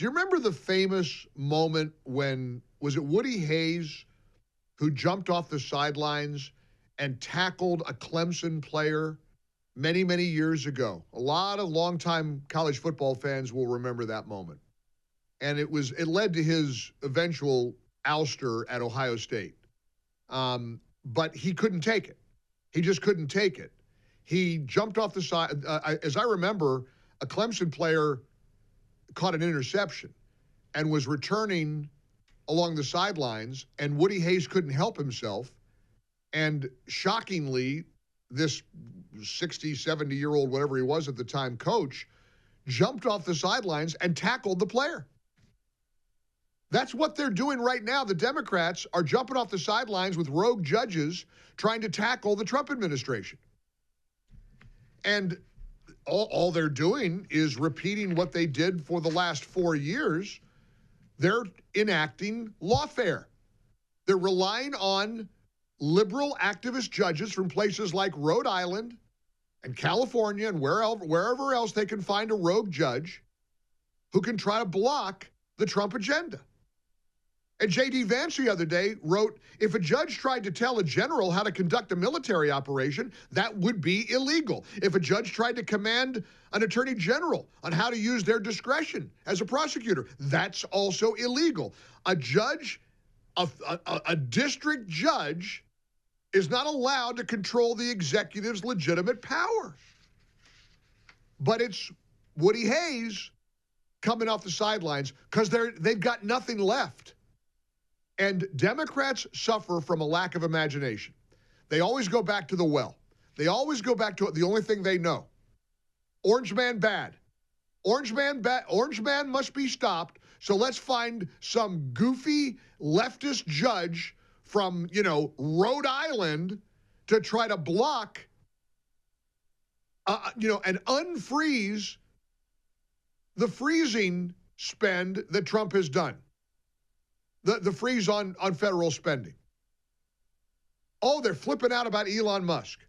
Do you remember the famous moment when, was it Woody Hayes who jumped off the sidelines and tackled a Clemson player many, many years ago? A lot of longtime college football fans will remember that moment. And it led to his eventual ouster at Ohio State. But he couldn't take it. He just couldn't take it. He jumped off the side. As I remember, a Clemson player caught an interception and was returning along the sidelines, and Woody Hayes couldn't help himself. And shockingly, this 60, 70-year-old, whatever he was at the time, coach, jumped off the sidelines and tackled the player. That's what they're doing right now. The Democrats are jumping off the sidelines with rogue judges trying to tackle the Trump administration. And all they're doing is repeating what they did for the last 4 years. They're enacting lawfare. They're relying on liberal activist judges from places like Rhode Island and California and wherever else they can find a rogue judge who can try to block the Trump agenda. And J.D. Vance the other day wrote, if a judge tried to tell a general how to conduct a military operation, that would be illegal. If a judge tried to command an attorney general on how to use their discretion as a prosecutor, that's also illegal. A judge, a district judge, is not allowed to control the executive's legitimate power. But it's Woody Hayes coming off the sidelines because they've got nothing left. And Democrats suffer from a lack of imagination. They always go back to the well. They always go back to the only thing they know. Orange man bad. Orange man must be stopped. So let's find some goofy leftist judge from, Rhode Island to try to block, and unfreeze the freezing spend that Trump has done. The freeze on federal spending. Oh, they're flipping out about Elon Musk.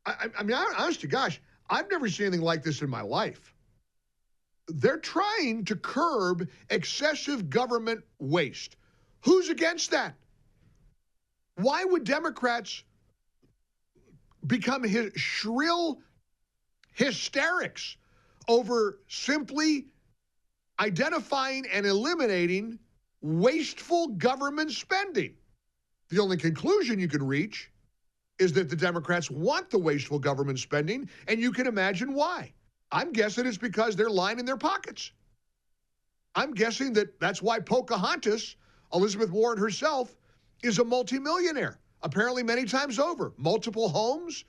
I mean, honest to gosh, I've never seen anything like this in my life. They're trying to curb excessive government waste. Who's against that? Why would Democrats become shrill hysterics over simply identifying and eliminating wasteful government spending? The only conclusion you can reach is that the Democrats want the wasteful government spending, and you can imagine why. I'm guessing it's because they're lining their pockets. I'm guessing that's why Pocahontas, Elizabeth Warren herself, is a multimillionaire, apparently many times over. Multiple homes.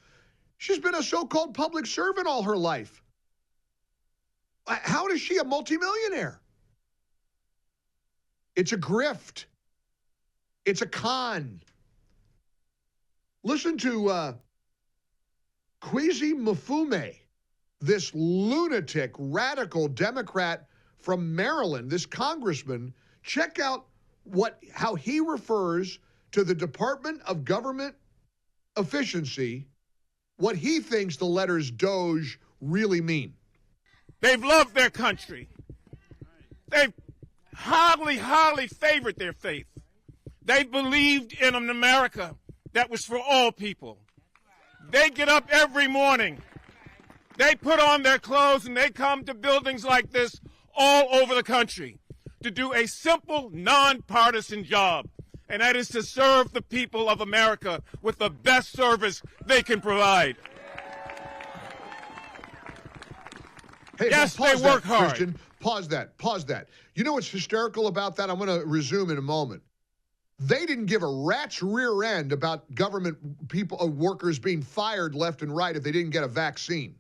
She's been a so-called public servant all her life. How is she a multimillionaire? It's a grift. It's a con. Listen to Kwesi Mfume, this lunatic, radical Democrat from Maryland, this congressman. Check out how he refers to the Department of Government Efficiency, what he thinks the letters Doge really mean. They've loved their country. They've highly favored their faith. They believed in an America that was for all people. They get up every morning. They put on their clothes and they come to buildings like this all over the country to do a simple, nonpartisan job, and that is to serve the people of America with the best service they can provide. Hey, yes, they work hard. Christian, pause that. You know what's hysterical about that? I'm going to resume in a moment. They didn't give a rat's rear end about government workers being fired left and right if they didn't get a vaccine.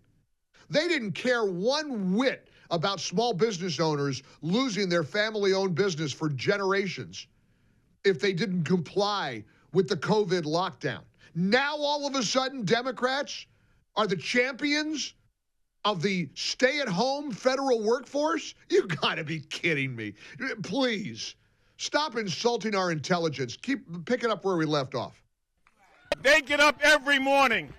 They didn't care one whit about small business owners losing their family-owned business for generations if they didn't comply with the COVID lockdown. Now, all of a sudden, Democrats are the champions of the stay-at-home federal workforce? You got to be kidding me. Please, stop insulting our intelligence. Keep picking up where we left off. They get up every morning.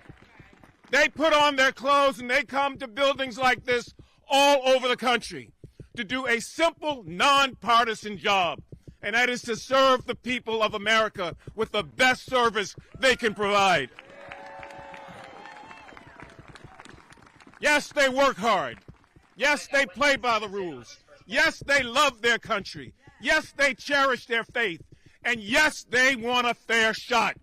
They put on their clothes and they come to buildings like this all over the country to do a simple, nonpartisan job, and that is to serve the people of America with the best service they can provide. Yes, they work hard. Yes, they play by the rules. Yes, they love their country. Yes, they cherish their faith. And yes, they want a fair shot.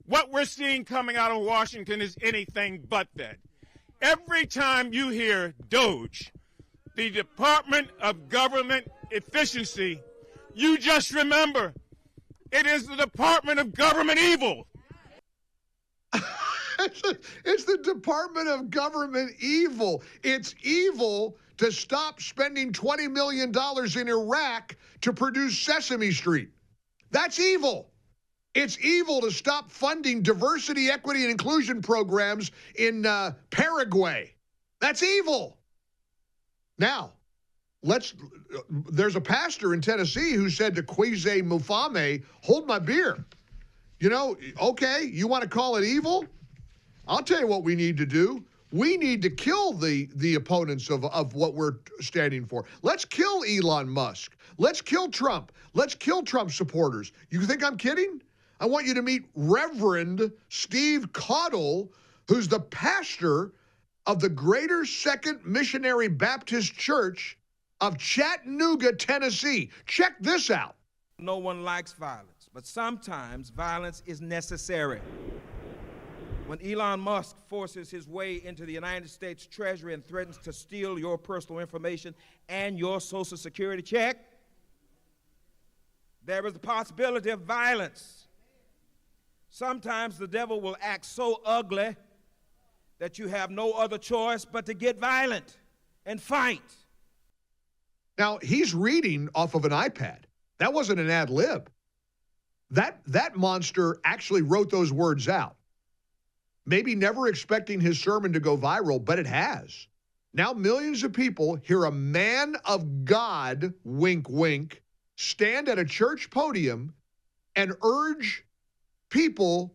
What we're seeing coming out of Washington is anything but that. Every time you hear Doge, the Department of Government Efficiency, you just remember it is the Department of Government Evil. It's the Department of Government Evil. It's evil to stop spending $20 million in Iraq to produce Sesame Street. That's evil. It's evil to stop funding diversity, equity, and inclusion programs in Paraguay. That's evil. Now, there's a pastor in Tennessee who said to Kwesi Mufame, hold my beer. You know, okay, you want to call it evil? I'll tell you what we need to do. We need to kill the opponents of what we're standing for. Let's kill Elon Musk. Let's kill Trump. Let's kill Trump supporters. You think I'm kidding? I want you to meet Reverend Steve Caudle, who's the pastor of the Greater Second Missionary Baptist Church of Chattanooga, Tennessee. Check this out. No one likes violence, but sometimes violence is necessary. When Elon Musk forces his way into the United States Treasury and threatens to steal your personal information and your Social Security check, there is the possibility of violence. Sometimes the devil will act so ugly that you have no other choice but to get violent and fight. Now, he's reading off of an iPad. That wasn't an ad lib. That monster actually wrote those words out. Maybe never expecting his sermon to go viral, but it has. Now millions of people hear a man of God, wink, wink, stand at a church podium and urge people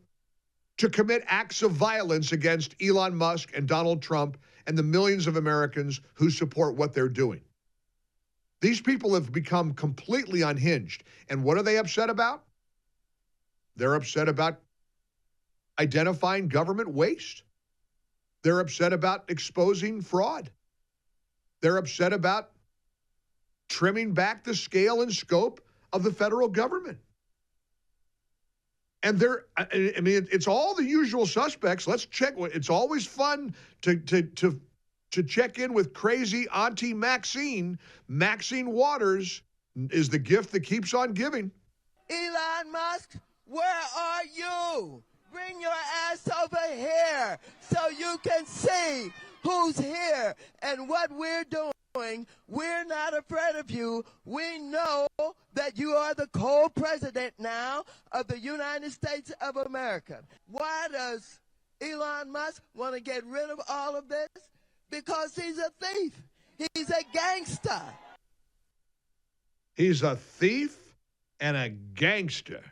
to commit acts of violence against Elon Musk and Donald Trump and the millions of Americans who support what they're doing. These people have become completely unhinged. And what are they upset about? They're upset about identifying government waste. They're upset about exposing fraud. They're upset about trimming back the scale and scope of the federal government. And it's all the usual suspects. Let's check. It's always fun to check in with crazy Auntie Maxine. Maxine Waters is the gift that keeps on giving. Elon Musk, where are you? Bring your ass over here so you can see who's here and what we're doing. We're not afraid of you. We know that you are the co-president now of the United States of America. Why does Elon Musk want to get rid of all of this? Because he's a thief. He's a gangster. He's a thief and a gangster.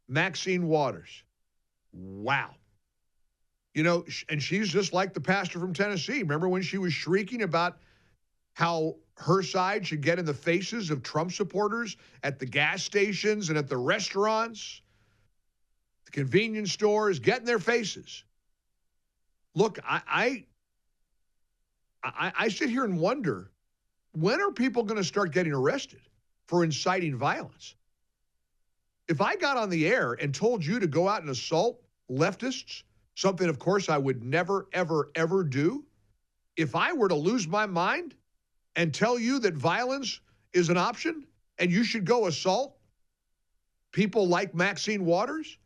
Maxine Waters. Wow. You know, and she's just like the pastor from Tennessee. Remember when she was shrieking about how her side should get in the faces of Trump supporters at the gas stations and at the restaurants, the convenience stores, get in their faces. Look, I sit here and wonder, when are people going to start getting arrested for inciting violence? If I got on the air and told you to go out and assault leftists, something, of course, I would never, ever, ever do, if I were to lose my mind and tell you that violence is an option and you should go assault people like Maxine Waters,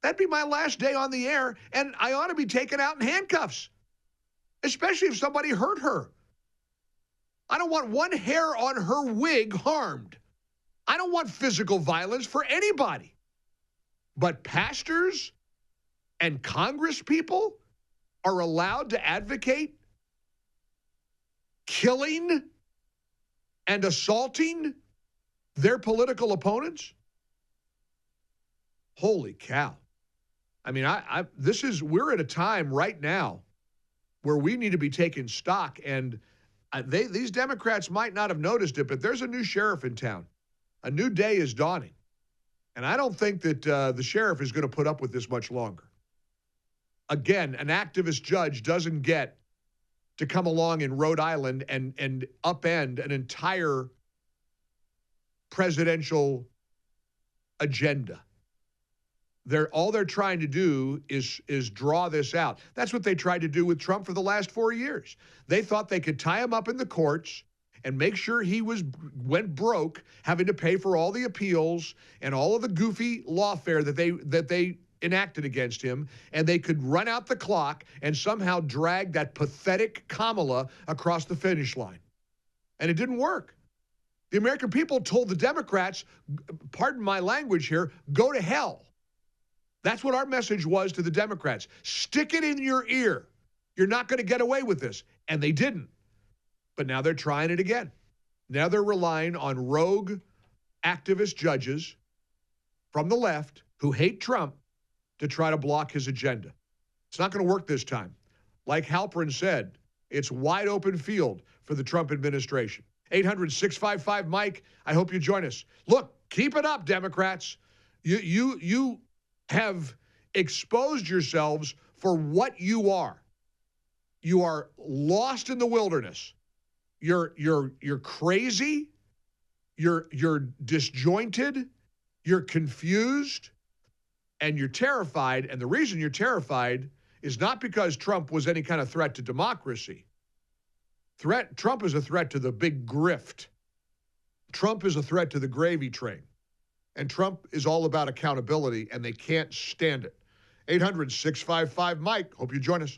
that'd be my last day on the air, and I ought to be taken out in handcuffs, especially if somebody hurt her. I don't want one hair on her wig harmed. I don't want physical violence for anybody. But pastors and Congress people are allowed to advocate killing and assaulting their political opponents? Holy cow. I mean, we're at a time right now where we need to be taking stock, and These Democrats might not have noticed it, but there's a new sheriff in town. A new day is dawning. And I don't think that the sheriff is going to put up with this much longer. Again, an activist judge doesn't get to come along in Rhode Island and upend an entire presidential agenda. All they're trying to do is draw this out. That's what they tried to do with Trump for the last 4 years. They thought they could tie him up in the courts and make sure he went broke, having to pay for all the appeals and all of the goofy lawfare that they enacted against him, and they could run out the clock and somehow drag that pathetic Kamala across the finish line. And it didn't work. The American people told the Democrats, pardon my language here, go to hell. That's what our message was to the Democrats. Stick it in your ear. You're not going to get away with this. And they didn't. But now they're trying it again. Now they're relying on rogue activist judges from the left who hate Trump to try to block his agenda. It's not going to work this time. Like Halperin said, it's wide open field for the Trump administration. 800-655-MIKE. I hope you join us. Look, keep it up, Democrats. You have exposed yourselves for what you are. You are lost in the wilderness. You're crazy. You're disjointed. You're confused. And you're terrified. And the reason you're terrified is not because Trump was any kind of threat to democracy. Trump is a threat to the big grift. Trump is a threat to the gravy train. And Trump is all about accountability, and they can't stand it. 800-655-MIKE. Hope you join us.